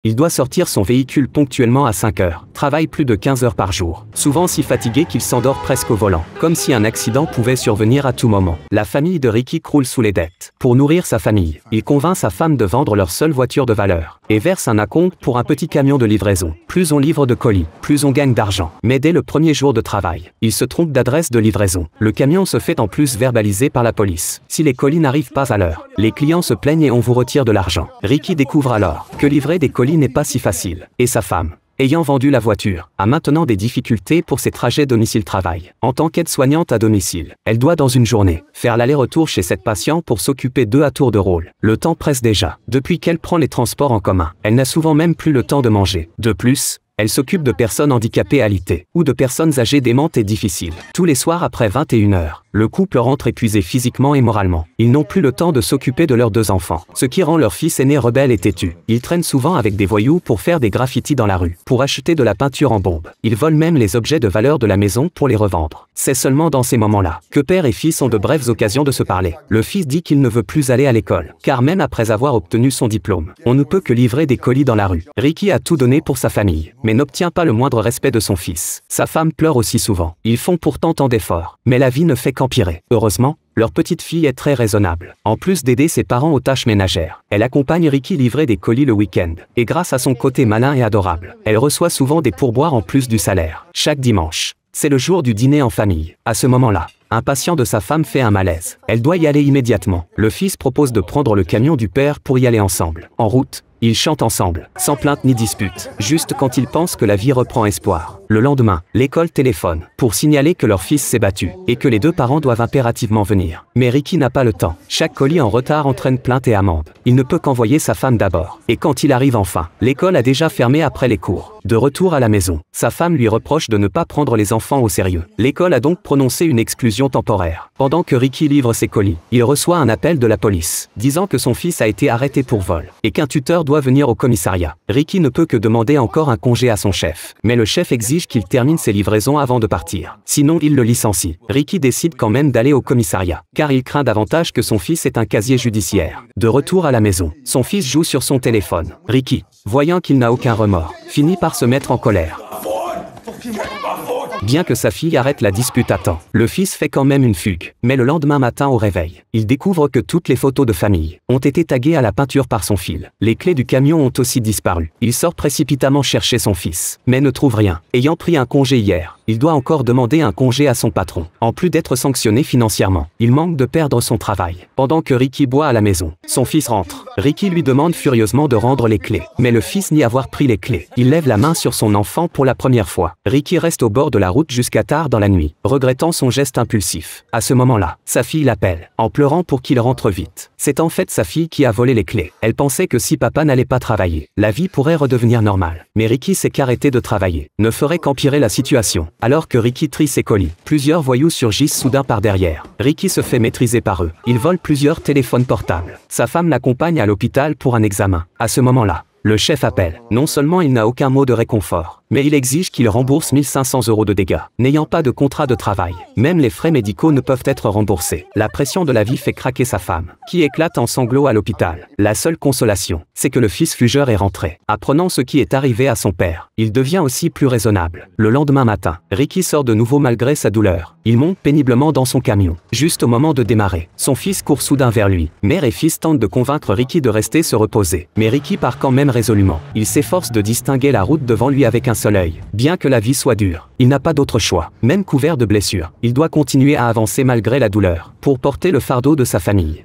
Il doit sortir son véhicule ponctuellement à 5 heures, travaille plus de 15 heures par jour, souvent si fatigué qu'il s'endort presque au volant, comme si un accident pouvait survenir à tout moment. La famille de Ricky croule sous les dettes. Pour nourrir sa famille, il convainc sa femme de vendre leur seule voiture de valeur, et verse un acompte pour un petit camion de livraison. Plus on livre de colis, plus on gagne d'argent. Mais dès le premier jour de travail, il se trompe d'adresse de livraison. Le camion se fait en plus verbaliser par la police. Si les colis n'arrivent pas à l'heure, les clients se plaignent et on vous retire de l'argent. Ricky découvre alors que livrer des colis n'est pas si facile. Et sa femme, ayant vendu la voiture, a maintenant des difficultés pour ses trajets domicile-travail. En tant qu'aide-soignante à domicile, elle doit dans une journée faire l'aller-retour chez cette patiente pour s'occuper d'eux à tour de rôle. Le temps presse déjà. Depuis qu'elle prend les transports en commun, elle n'a souvent même plus le temps de manger. De plus, elle s'occupe de personnes handicapées alitées ou de personnes âgées démentes et difficiles. Tous les soirs après 21 heures, le couple rentre épuisé physiquement et moralement. Ils n'ont plus le temps de s'occuper de leurs 2 enfants, ce qui rend leur fils aîné rebelle et têtu. Ils traînent souvent avec des voyous pour faire des graffitis dans la rue, pour acheter de la peinture en bombe. Ils volent même les objets de valeur de la maison pour les revendre. C'est seulement dans ces moments-là que père et fils ont de brèves occasions de se parler. Le fils dit qu'il ne veut plus aller à l'école, car même après avoir obtenu son diplôme, on ne peut que livrer des colis dans la rue. Ricky a tout donné pour sa famille, mais n'obtient pas le moindre respect de son fils. Sa femme pleure aussi souvent. Ils font pourtant tant d'efforts, mais la vie ne fait qu'empirer. Heureusement, leur petite fille est très raisonnable. En plus d'aider ses parents aux tâches ménagères, elle accompagne Ricky livrer des colis le week-end. Et grâce à son côté malin et adorable, elle reçoit souvent des pourboires en plus du salaire. Chaque dimanche, c'est le jour du dîner en famille. À ce moment-là, un patient de sa femme fait un malaise. Elle doit y aller immédiatement. Le fils propose de prendre le camion du père pour y aller ensemble. En route, ils chantent ensemble, sans plainte ni dispute, juste quand ils pensent que la vie reprend espoir. Le lendemain, l'école téléphone pour signaler que leur fils s'est battu et que les 2 parents doivent impérativement venir. Mais Ricky n'a pas le temps. Chaque colis en retard entraîne plainte et amende. Il ne peut qu'envoyer sa femme d'abord. Et quand il arrive enfin, l'école a déjà fermé après les cours. De retour à la maison, sa femme lui reproche de ne pas prendre les enfants au sérieux. L'école a donc prononcé une exclusion temporaire. Pendant que Ricky livre ses colis, il reçoit un appel de la police, disant que son fils a été arrêté pour vol et qu'un tuteur doit venir au commissariat. Ricky ne peut que demander encore un congé à son chef, mais le chef exige qu'il termine ses livraisons avant de partir. Sinon, il le licencie. Ricky décide quand même d'aller au commissariat, car il craint davantage que son fils ait un casier judiciaire. De retour à la maison, son fils joue sur son téléphone. Ricky, voyant qu'il n'a aucun remords, finit par se mettre en colère. Bien que sa fille arrête la dispute à temps, le fils fait quand même une fugue. Mais le lendemain matin au réveil, il découvre que toutes les photos de famille ont été taguées à la peinture par son fil. Les clés du camion ont aussi disparu. Il sort précipitamment chercher son fils, mais ne trouve rien. Ayant pris un congé hier, il doit encore demander un congé à son patron. En plus d'être sanctionné financièrement, il manque de perdre son travail. Pendant que Ricky boit à la maison, son fils rentre. Ricky lui demande furieusement de rendre les clés, mais le fils nie avoir pris les clés. Il lève la main sur son enfant pour la première fois. Ricky reste au bord de la route jusqu'à tard dans la nuit, regrettant son geste impulsif. À ce moment-là, sa fille l'appelle, en pleurant pour qu'il rentre vite. C'est en fait sa fille qui a volé les clés. Elle pensait que si papa n'allait pas travailler, la vie pourrait redevenir normale. Mais Ricky sait qu'arrêter de travailler ne ferait qu'empirer la situation. Alors que Ricky trie ses colis, plusieurs voyous surgissent soudain par derrière. Ricky se fait maîtriser par eux. Ils volent plusieurs téléphones portables. Sa femme l'accompagne à l'hôpital pour un examen. À ce moment-là, le chef appelle. Non seulement il n'a aucun mot de réconfort, mais il exige qu'il rembourse 1 500 € de dégâts. N'ayant pas de contrat de travail, même les frais médicaux ne peuvent être remboursés. La pression de la vie fait craquer sa femme, qui éclate en sanglots à l'hôpital. La seule consolation, c'est que le fils fugeur est rentré. Apprenant ce qui est arrivé à son père, il devient aussi plus raisonnable. Le lendemain matin, Ricky sort de nouveau malgré sa douleur. Il monte péniblement dans son camion. Juste au moment de démarrer, son fils court soudain vers lui. Mère et fils tentent de convaincre Ricky de rester se reposer, mais Ricky part quand même résolument. Il s'efforce de distinguer la route devant lui avec un seul œil. Bien que la vie soit dure, il n'a pas d'autre choix. Même couvert de blessures, il doit continuer à avancer malgré la douleur, pour porter le fardeau de sa famille.